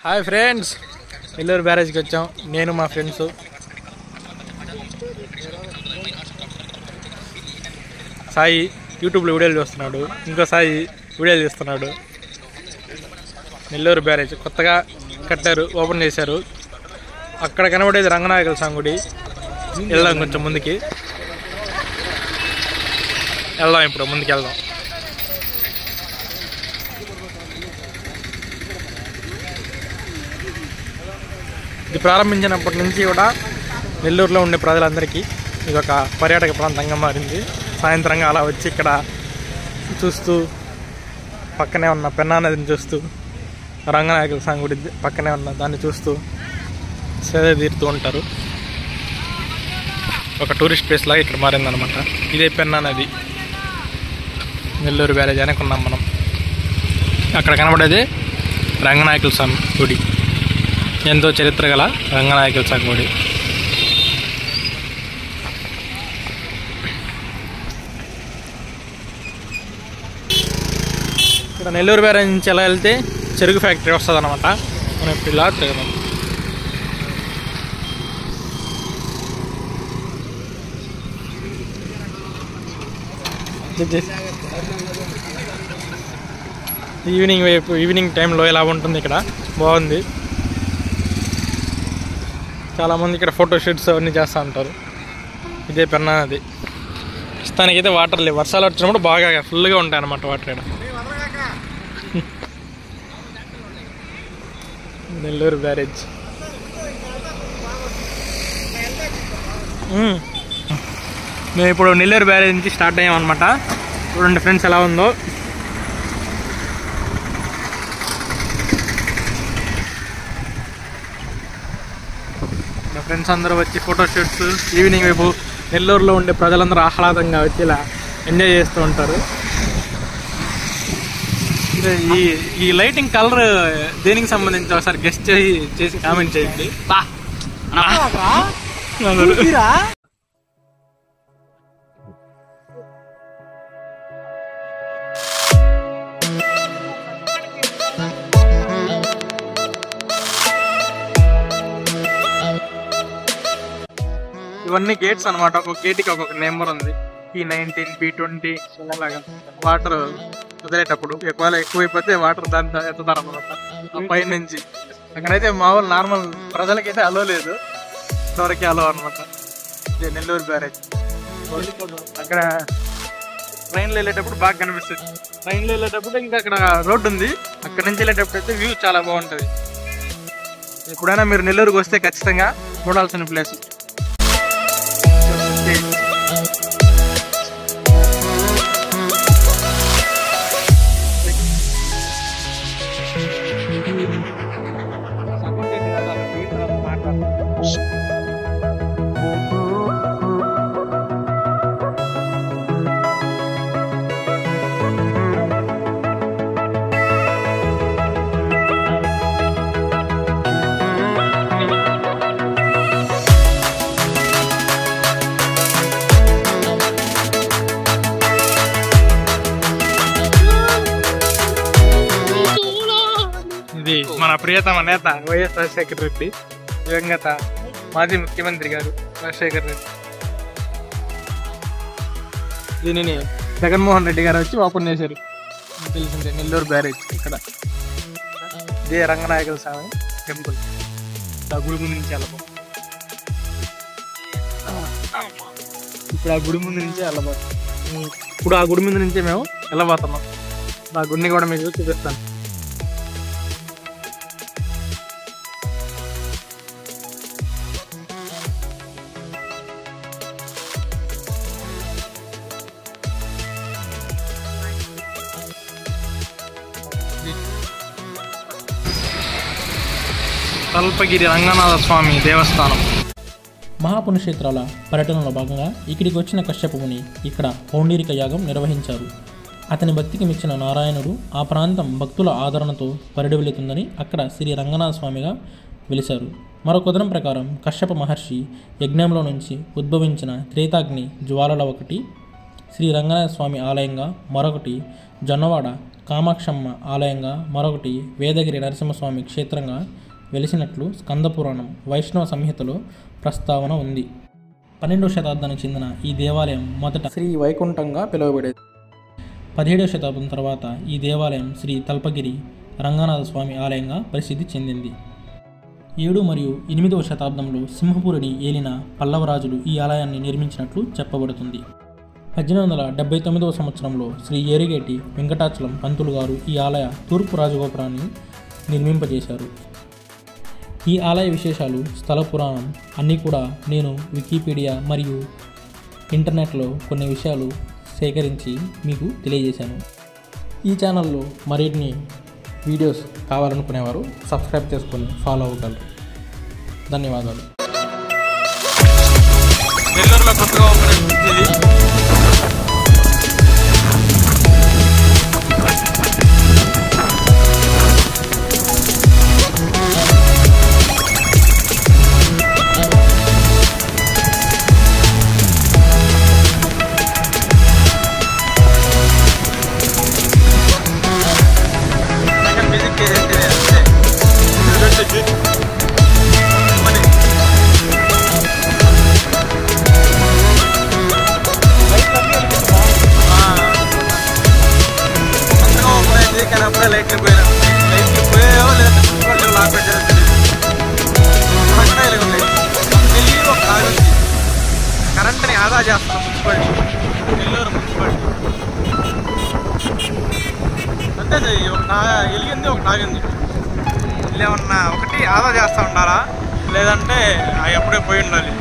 Hi friends, Nellore బ్యారేజ్కి వచ్చాం. నేను మా ఫ్రెండ్స్. సాయి యూట్యూబ్లో వీడియోలు చూస్తున్నాడు, ఇంకో సాయి వీడియోలు చూస్తున్నాడు. నెల్లూరు బ్యారేజ్ కొత్తగా కట్టారు, ఓపెన్ చేశారు. అక్కడ కనబడేది రంగనాయకుల స్వామి గుడి. వెళ్దాం, కొంచెం ముందుకి వెళ్దాం. ఇప్పుడు ముందుకు వెళ్దాం. ఇది ప్రారంభించినప్పటి నుంచి కూడా నెల్లూరులో ఉండే ప్రజలందరికీ ఇది ఒక పర్యాటక ప్రాంతంగా మారింది. సాయంత్రంగా అలా వచ్చి ఇక్కడ చూస్తూ, పక్కనే ఉన్న పెన్నా నదిని చూస్తూ, రంగనాయకుల స్వామి గుడి పక్కనే ఉన్న దాన్ని చూస్తూ సేద తీరుతూ ఉంటారు. ఒక టూరిస్ట్ ప్లేస్ లాగా ఇక్కడ మారిందనమాట. ఇదే పెన్నా నది, నెల్లూరు బ్యారేజ్ అనుకున్నాం మనం. అక్కడ కనబడేది రంగనాయకుల స్వామి గుడి, ఎంతో చరిత్ర గల రంగనాయకుల స్వామి గుడి. ఇక్కడ నెల్లూరు బ్యారేజ్ నుంచి ఎలా వెళ్తే చెరుకు ఫ్యాక్టరీ వస్తుంది అనమాట. మనం ఇప్పుడు ఇలా తిరగదాం. ఈవినింగ్ టైంలో ఎలా ఉంటుంది ఇక్కడ, బాగుంది. చాలామంది ఇక్కడ ఫోటో షూట్స్ అవన్నీ చేస్తూ ఉంటారు. ఇదే పెన్నా నది. ప్రస్తుతానికైతే వాటర్ లేవు. వర్షాలు వచ్చినప్పుడు బాగా ఫుల్గా ఉంటాయి అన్నమాట వాటర్ ఇక్కడ. నెల్లూరు బ్యారేజ్. మేము ఇప్పుడు నెల్లూరు బ్యారేజ్ నుంచి స్టార్ట్ అయ్యామన్నమాట. చూడండి ఫ్రెండ్స్ ఎలా ఉందో. ఫ్రెండ్స్ అందరూ వచ్చి ఫోటోషూట్స్, ఈవినింగ్ వైపు నెల్లూరులో ఉండే ప్రజలందరూ ఆహ్లాదంగా వచ్చి ఇలా ఎంజాయ్ చేస్తూ ఉంటారు. ఈ లైటింగ్ కలర్ దేనికి సంబంధించి ఒకసారి గెస్ట్ చేసి కామెంట్ చేయండి. ఇవన్నీ గేట్స్ అనమాట. ఒక్కొక్క గేట్కి ఒక్కొక్క నెంబర్ ఉంది. P19, P20 అలాగా. వాటర్ వదిలేటప్పుడు ఒకవేళ ఎక్కువైపోతే వాటర్ దాంతో ఎత్తుతారు అనమాట పై నుంచి. అక్కడైతే మామూలు నార్మల్ ప్రజలకైతే అలో లేదు, ఇంతవరకే అలో అనమాట. ఇది నెల్లూరు బ్యారేజ్. అక్కడ ట్రైన్లో వెళ్ళేటప్పుడు బాగా కనిపిస్తుంది. ట్రైన్లో వెళ్ళేటప్పుడు ఇంకా అక్కడ రోడ్డు ఉంది, అక్కడ నుంచి వెళ్ళేటప్పుడు అయితే వ్యూ చాలా బాగుంటుంది. ఎప్పుడైనా మీరు నెల్లూరుకి వస్తే ఖచ్చితంగా చూడాల్సిన ప్లేస్. ఇది మన ప్రియతమ నేత వైఎస్ రాజశేఖర రెడ్డి, దివంగత మాజీ ముఖ్యమంత్రి గారు రాజశేఖర రెడ్డి. దీనిని జగన్మోహన్ రెడ్డి గారు వచ్చి ఓపెన్ చేశారు. తెలిసిందే నెల్లూరు బ్యారేజ్. ఇక్కడ ఇదే రంగనాయకుల స్వామి టెంపుల్. ఆ గుడి ముందు నుంచి వెళ్ళబో. ఇప్పుడు ఆ గుడి ముందు నుంచే వెళ్ళబోతాం. ఇప్పుడు ఆ గుడి ముందు నుంచే మేము వెళ్ళబోతున్నాం. ఆ గుడిని కూడా మీకు చూపిస్తాను. తల్పగిరి రంగనాథ స్వామి దేవస్థానం. మహాపుణ్యక్షేత్రాల పర్యటనలో భాగంగా ఇక్కడికి వచ్చిన కశ్యప ముని ఇక్కడ పౌండరీక యాగం నిర్వహించారు. అతని భక్తికి మెచ్చిన నారాయణుడు ఆ ప్రాంతం భక్తుల ఆదరణతో పరిడవిల్లుతుందని అక్కడ శ్రీ రంగనాథ స్వామిగా వెలిశారు. మరో కథనం ప్రకారం కశ్యప మహర్షి యజ్ఞంలో నుంచి ఉద్భవించిన త్రేతాగ్ని జ్వాలల ఒకటి శ్రీ రంగనాథ స్వామి ఆలయంగా, మరొకటి జొన్నవాడ కామాక్షమ్మ ఆలయంగా, మరొకటి వేదగిరి నరసింహస్వామి క్షేత్రంగా వెలిసినట్లు స్కందపురాణం వైష్ణవ సంహితలో ప్రస్తావన ఉంది. 12వ శతాబ్దానికి చెందిన ఈ దేవాలయం మొదట శ్రీ వైకుంఠంగా పిలువబడేది. 17వ శతాబ్దం తర్వాత ఈ దేవాలయం శ్రీ తల్పగిరి రంగనాథ స్వామి ఆలయంగా ప్రసిద్ధి చెందింది. 7 మరియు 8వ శతాబ్దంలో సింహపురిని ఏలిన పల్లవరాజులు ఈ ఆలయాన్ని నిర్మించినట్లు చెప్పబడుతుంది. 1879వ సంవత్సరంలో శ్రీ ఏరిగేటి వెంకటాచలం పంతులు గారు ఈ ఆలయ తూర్పు రాజగోపురాన్ని నిర్మింపజేశారు. ఈ ఆలయ విశేషాలు, స్థల పురాణం అన్నీ కూడా నేను వికీపీడియా మరియు ఇంటర్నెట్లో కొన్ని విషయాలు సేకరించి మీకు తెలియజేశాను. ఈ ఛానల్లో మరిన్ని వీడియోస్ కావాలనుకునేవారు సబ్స్క్రైబ్ చేసుకొని ఫాలో అవ్వగలరు. ధన్యవాదాలు. నెల్లూరులో కొత్తగా ఓపెన్ అయింది. అప్పుడే లైట్లు పోయావో లేదా లాక్ పెట్టారో తెలియదు. ఒక ఆగింది కరెంట్ని ఆదా చేస్తాం మున్సిపాలిటీ, నెల్లూరు మున్సిపాలిటీ అంతే. ఒక వెలిగింది, ఒక ఆగింది. ఏమన్నా ఒకటి ఆదా చేస్తూ ఉండాలా, లేదంటే అవి అప్పుడే పోయి ఉండాలి.